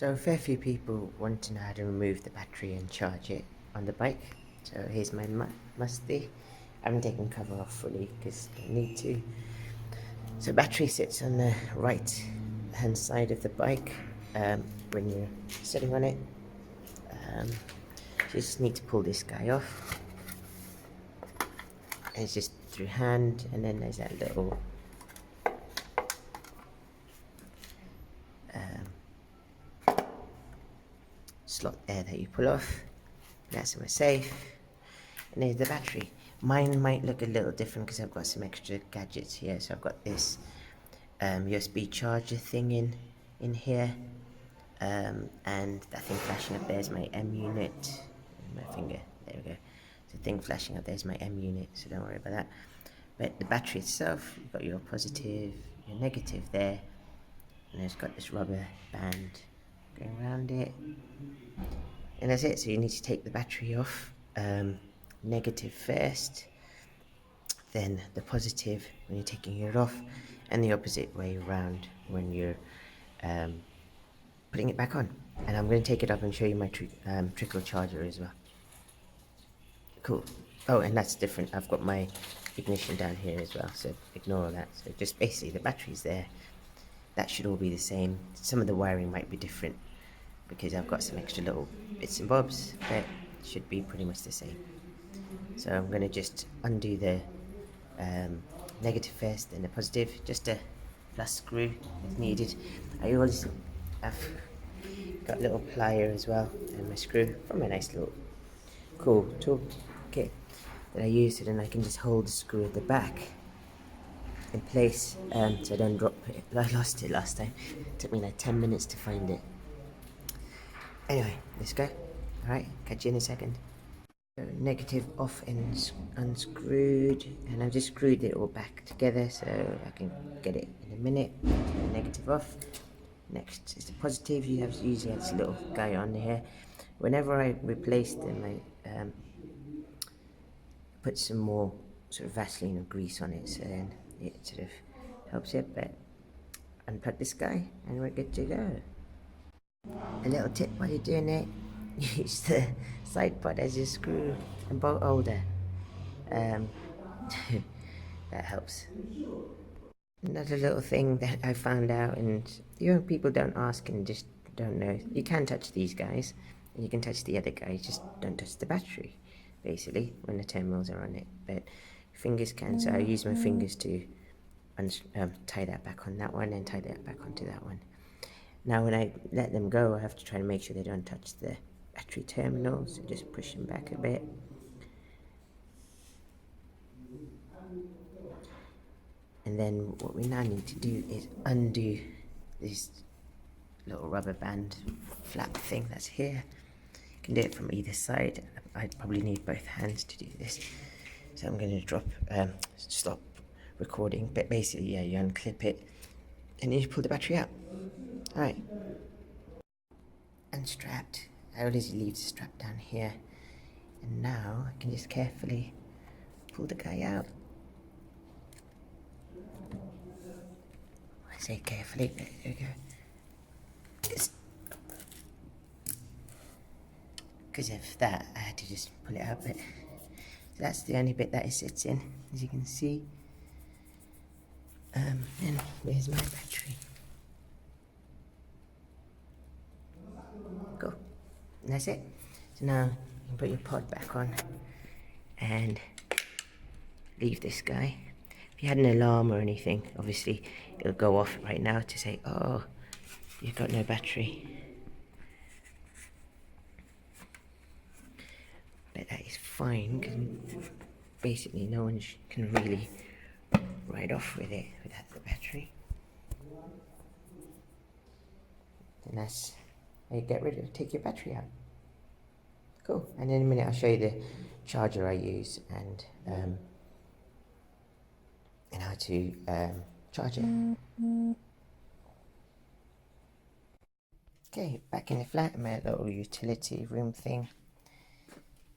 So a fair few people want to know how to remove the battery and charge it on the bike. So here's my musty. I haven't taken the cover off fully because I don't need to. So battery sits on the right hand side of the bike when you're sitting on it. You just need to pull this guy off. And it's just through hand, and then there's that little slot there that you pull off. That's we're safe. And there's the battery. Mine might look a little different because I've got some extra gadgets here. So I've got this USB charger thing in here, and that thing flashing up there is my M unit. My finger, there we go. The thing flashing up there is my M unit, so don't worry about that. But the battery itself, you've got your positive, your negative there, and it's got this rubber band going around it. And that's it. So you need to take the battery off, negative first, then the positive when you're taking it off, and the opposite way around when you're putting it back on. And I'm going to take it up and show you my trickle charger as well. Cool. Oh, and that's different. I've got my ignition down here as well, so ignore all that. So just basically the battery's there. That should all be the same. Some of the wiring might be different because I've got some extra little bits and bobs, but it should be pretty much the same. So I'm going to just undo the negative first, then the positive, just a plus screw if needed. I always have got a little plier as well, and my screw from a nice little cool tool kit that I use, so then I can just hold the screw at the back in place, so I don't drop it. I lost it last time. It took me like 10 minutes to find it. Anyway, let's go. Alright, catch you in a second. So negative off and unscrewed, and I've just screwed it all back together so I can get it in a minute. Negative off. Next is the positive. You usually have this little guy on here. Whenever I replace them, I put some more sort of Vaseline or grease on it, so then it sort of helps it. But unplug this guy and we're good to go. A little tip while you're doing it: use the side pod as your screw and bolt holder. That helps. Another little thing that I found out, and people don't ask and just don't know, you can touch these guys and you can touch the other guys, just don't touch the battery basically when the terminals are on it, but fingers can. So I use my fingers to tie that back on that one and tie that back onto that one. Now when I let them go, I have to try to make sure they don't touch the battery terminals, so just push them back a bit. And then what we now need to do is undo this little rubber band flap thing that's here. You can do it from either side. I'd probably need both hands to do this. So I'm going to stop recording. But basically, yeah, you unclip it and then you pull the battery out. Alright. Unstrapped. I always leave the strap down here. And now I can just carefully pull the guy out. I say carefully, but there we go. Because of that, I had to just pull it out. But so that's the only bit that it sits in, as you can see. And there's my battery. Cool. And that's it. So now you can put your pod back on and leave this guy. If you had an alarm or anything, obviously it'll go off right now to say, oh, you've got no battery. But that is fine, because basically no one can really ride off with it without the battery. And that's how you take your battery out. Cool. And in a minute I'll show you the charger I use and how to charge it. Okay, back in the flat, my little utility room thing.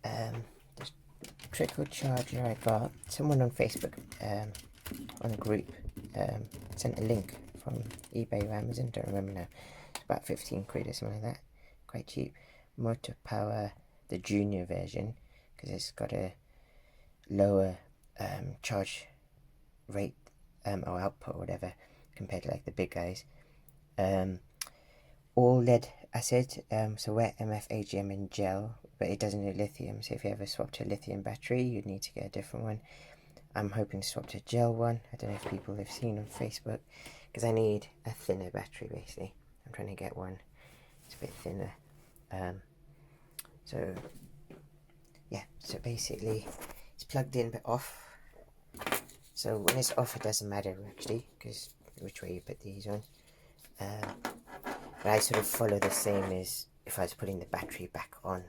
The trickle charger I got. Someone on Facebook, on a group, sent a link from eBay or Amazon, don't remember now. So about 15 quid or something like that, quite cheap. Motor Power, the junior version, because it's got a lower charge rate or output or whatever compared to like the big guys. All lead acid, so wet MF, AGM and gel, but it doesn't do lithium, so if you ever swap to a lithium battery you'd need to get a different one. I'm hoping to swap to a gel one. I don't know if people have seen on Facebook, because I need a thinner battery basically. I'm trying to get one it's a bit thinner. So yeah, so basically it's plugged in but off. So when it's off it doesn't matter actually, because which way you put these on. But I sort of follow the same as if I was putting the battery back on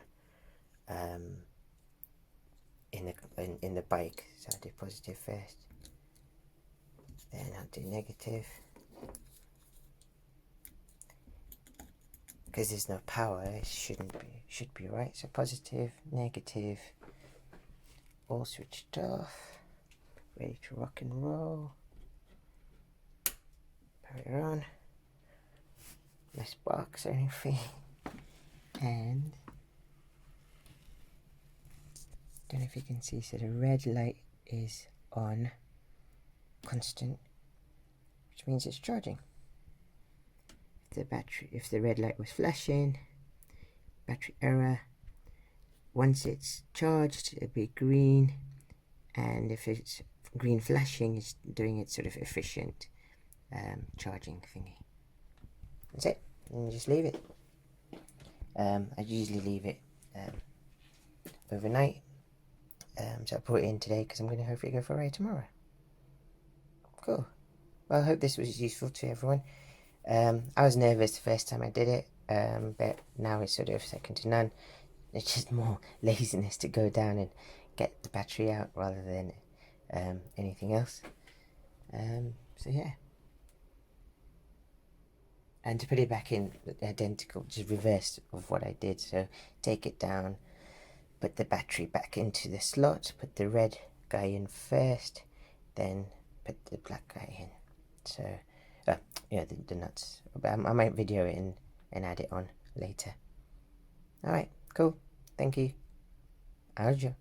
in the bike. So I'll do positive first, then I'll do negative. Because there's no power, it should be right. So positive, negative, all switched off, ready to rock and roll. Power it on. Nice box or anything. And don't know if you can see, so the red light is on constant, which means it's charging. If the red light was flashing, battery error. Once it's charged it'll be green, and if it's green flashing it's doing its sort of efficient charging thingy. That's it, and just leave it. I usually leave it overnight, so I put it in today because I'm going to hopefully go for a ride tomorrow. Cool. Well, I hope this was useful to everyone. I was nervous the first time I did it, but now it's sort of second to none. It's just more laziness to go down and get the battery out rather than anything else. So yeah. And to put it back in, identical, just reverse of what I did. So take it down, put the battery back into the slot, put the red guy in first, then put the black guy in. So, yeah, the nuts. But I might video it and add it on later. Alright, cool. Thank you. Aljo.